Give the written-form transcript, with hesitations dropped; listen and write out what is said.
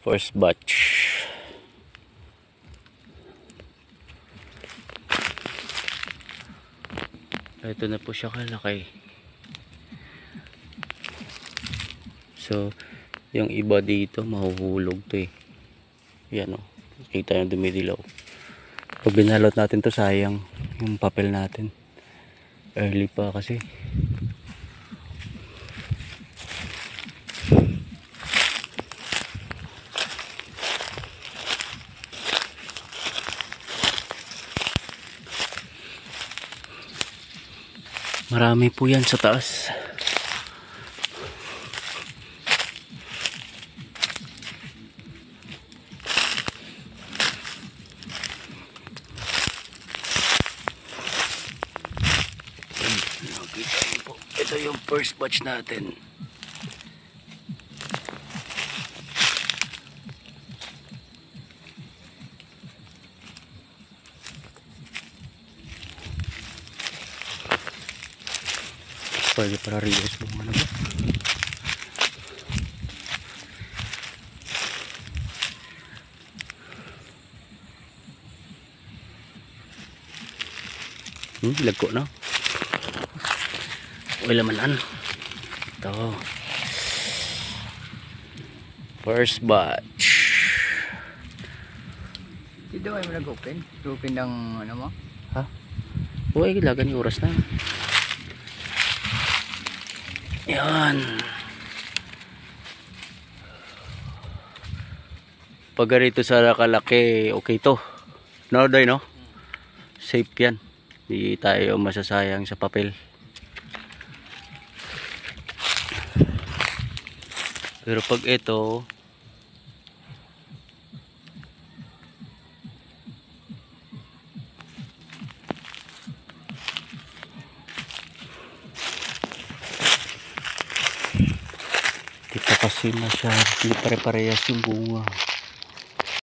First batch. Ito na po siya kalaki. So, yung iba dito mahuhulog to eh. Yan o. Kita yung dumidilaw. Pag binalot natin to, sayang yung papel natin. Early pa kasi. Marami po yan sa taas. Nakita niyo po, ito yung first batch natin. Pwede para reels mo ano ba? Lagko na. Wala manan. Ito. First batch. Dito ay mo nag-open? Open ng ano mo? Ha? Uy, lagan yung oras na. Yan. Pag ganito sa kalaki, okay to. No, Day, no? Safe yan. Hindi tayo masasayang sa papel. Pero pag ito, hindi pa kasi masyadong, hindi pare-parehas yung bunga.